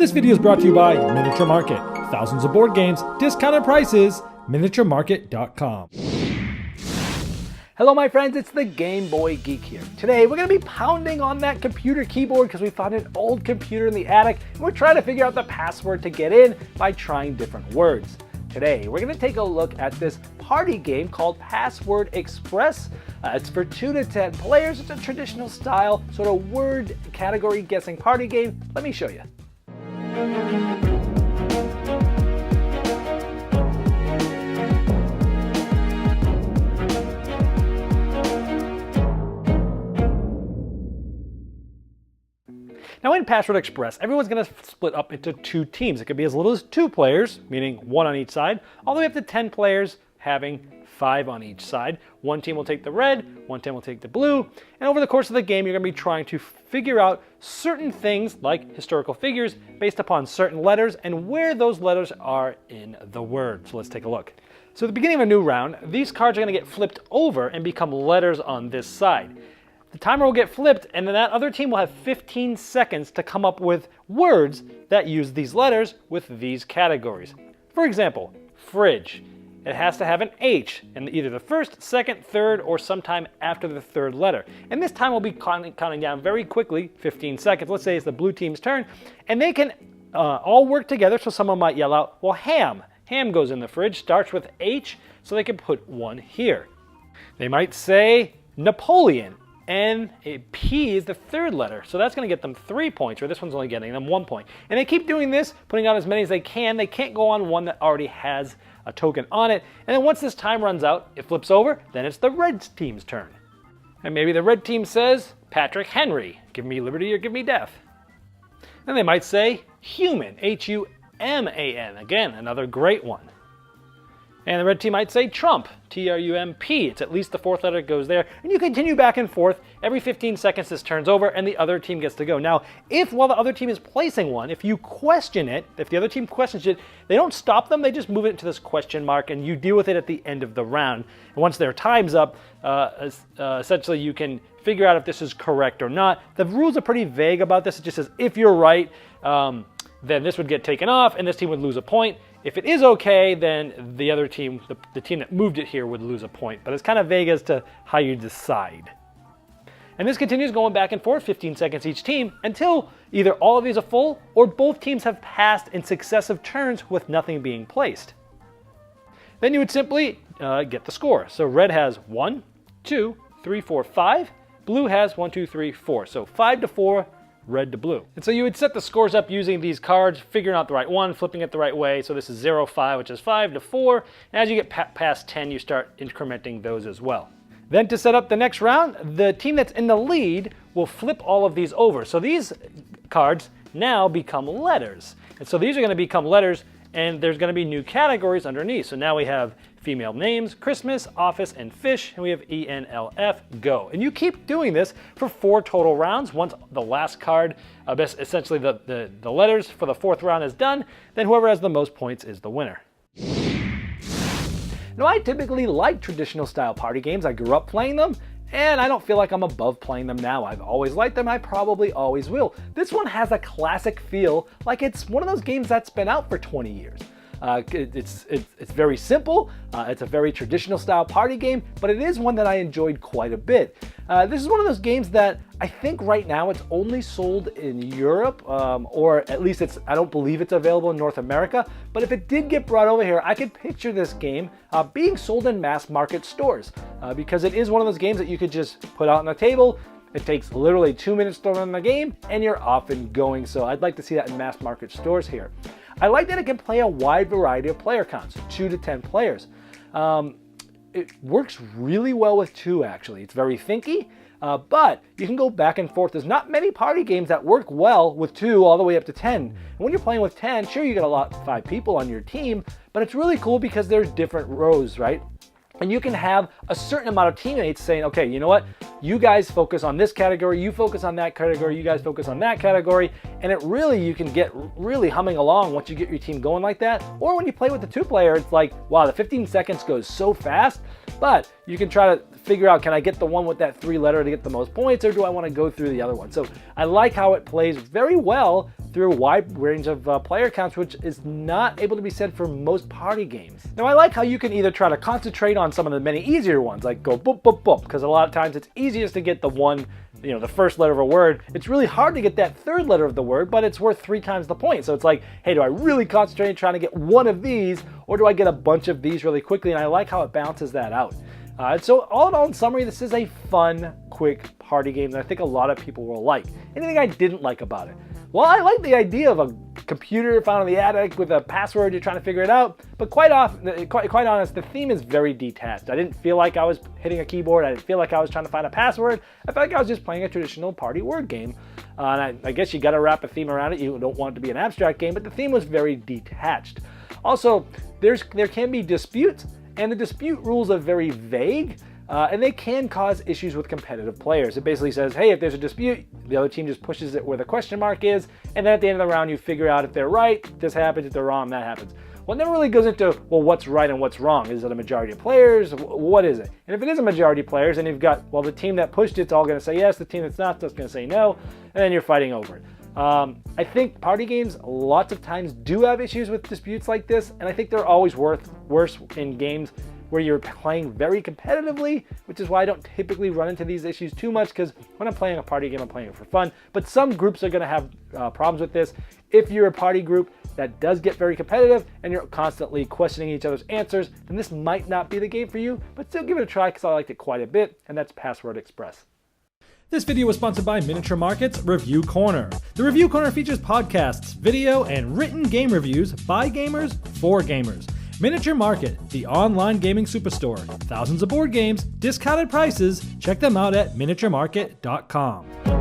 This video is brought to you by Miniature Market. Thousands of board games, discounted prices, miniaturemarket.com. Hello my friends, it's the Game Boy Geek here. Today we're going to be pounding on that computer keyboard because we found an old computer in the attic and we're trying to figure out the password to get in by trying different words. Today we're going to take a look at this party game called Password Express. It's for 2 to 10 players. It's a traditional style sort of word category guessing party game. Let me show you. Now in Password Express, everyone's going to split up into 2 teams. It could be as little as 2 players, meaning 1 on each side, all the way up to 10 players having 5 on each side. One team will take the red, one team will take the blue, and over the course of the game you're going to be trying to figure out certain things like historical figures based upon certain letters and where those letters are in the word. So let's take a look. So at the beginning of a new round, these cards are going to get flipped over and become letters on this side. The timer will get flipped and then that other team will have 15 seconds to come up with words that use these letters with these categories. For example, fridge. It has to have an H in either the first, second, third, or sometime after the third letter. And this time will be counting down very quickly, 15 seconds. Let's say it's the blue team's turn, and they can all work together, so someone might yell out, well, ham. Ham goes in the fridge, starts with H, so they can put 1 here. They might say Napoleon. And a P is the third letter, so that's going to get them 3 points, or this one's only getting them 1 point. And they keep doing this, putting out as many as they can. They can't go on one that already has a token on it. And then once this time runs out, it flips over, then it's the red team's turn. And maybe the red team says, Patrick Henry, give me liberty or give me death. Then they might say human, H-U-M-A-N, again, another great one. And the red team might say Trump, T-R-U-M-P. It's at least the 4th letter goes there. And you continue back and forth. Every 15 seconds this turns over and the other team gets to go. Now, if while the other team is placing one, if you question it, if the other team questions it, they don't stop them, they just move it to this question mark and you deal with it at the end of the round. And once their time's up, essentially you can figure out if this is correct or not. The rules are pretty vague about this. It just says if you're right, then this would get taken off and this team would lose a point. If it is okay, then the other team, the team that moved it here, would lose a point. But it's kind of vague as to how you decide. And this continues going back and forth, 15 seconds each team, until either all of these are full or both teams have passed in successive turns with nothing being placed. Then you would simply get the score. So red has 1, 2, 3, 4, 5. Blue has 1, 2, 3, 4. So 5 to 4. Red to blue. And so you would set the scores up using these cards, figuring out the right one, flipping it the right way. So this is 0, 5, which is 5 to 4. And as you get past 10, you start incrementing those as well. Then to set up the next round, the team that's in the lead will flip all of these over. So these cards now become letters. And so these are going to become letters, and there's going to be new categories underneath. So now we have female names, Christmas, office, and fish, and we have E-N-L-F, go. And you keep doing this for 4 total rounds. Once the last card, essentially the letters for the 4th round is done, then whoever has the most points is the winner. Now I typically like traditional style party games. I grew up playing them, and I don't feel like I'm above playing them now. I've always liked them, I probably always will. This one has a classic feel, like it's one of those games that's been out for 20 years. It's very simple, it's a very traditional style party game, but it is one that I enjoyed quite a bit. This is one of those games that I think right now it's only sold in Europe, or at least I don't believe it's available in North America, but if it did get brought over here, I could picture this game being sold in mass market stores, because it is one of those games that you could just put out on the table. It takes literally 2 minutes to run the game and you're off and going, so I'd like to see that in mass market stores here. I like that it can play a wide variety of player counts, 2 to 10 players. It works really well with 2 actually. It's very thinky, but you can go back and forth. There's not many party games that work well with 2 all the way up to 10. And when you're playing with 10, sure you got 5 people on your team, but it's really cool because there's different rows, right? And you can have a certain amount of teammates saying, okay, you know what? You guys focus on this category, you focus on that category, you guys focus on that category. And you can get really humming along once you get your team going like that. Or when you play with the 2-player, it's like, wow, the 15 seconds goes so fast. But you can try to figure out, can I get the one with that 3-letter to get the most points, or do I want to go through the other one? So I like how it plays very well through a wide range of player counts, which is not able to be said for most party games. Now I like how you can either try to concentrate on some of the many easier ones, like go boop, boop, boop, because a lot of times it's easiest to get the one, the first letter of a word. It's really hard to get that third letter of the word, but it's worth 3 times the point. So it's like, hey, do I really concentrate on trying to get one of these, or do I get a bunch of these really quickly? And I like how it balances that out. So all in all, in summary, this is a fun, quick party game that I think a lot of people will like. Anything I didn't like about it? Well, I like the idea of a computer found in the attic with a password, you're trying to figure it out, but quite honest, the theme is very detached. I didn't feel like I was hitting a keyboard, I didn't feel like I was trying to find a password, I felt like I was just playing a traditional party word game. And I guess you gotta wrap a theme around it, you don't want it to be an abstract game, but the theme was very detached. Also, there can be disputes, and the dispute rules are very vague. And they can cause issues with competitive players. It basically says, hey, if there's a dispute, the other team just pushes it where the question mark is, and then at the end of the round, you figure out if they're right, this happens, if they're wrong, that happens. Well, it never really goes into, well, what's right and what's wrong? Is it a majority of players? What is it? And if it is a majority of players, then you've got, well, the team that pushed it's all going to say yes, the team that's not just going to say no, and then you're fighting over it. I think party games lots of times do have issues with disputes like this, and I think they're always worse in games where you're playing very competitively, which is why I don't typically run into these issues too much, because when I'm playing a party game, I'm playing it for fun. But some groups are going to have problems with this. If you're a party group that does get very competitive and you're constantly questioning each other's answers, then this might not be the game for you, but still give it a try because I liked it quite a bit, and that's Password Express. This video was sponsored by Miniature Market's Review Corner. The Review Corner features podcasts, video, and written game reviews by gamers for gamers. Miniature Market, the online gaming superstore. Thousands of board games, discounted prices. Check them out at miniaturemarket.com.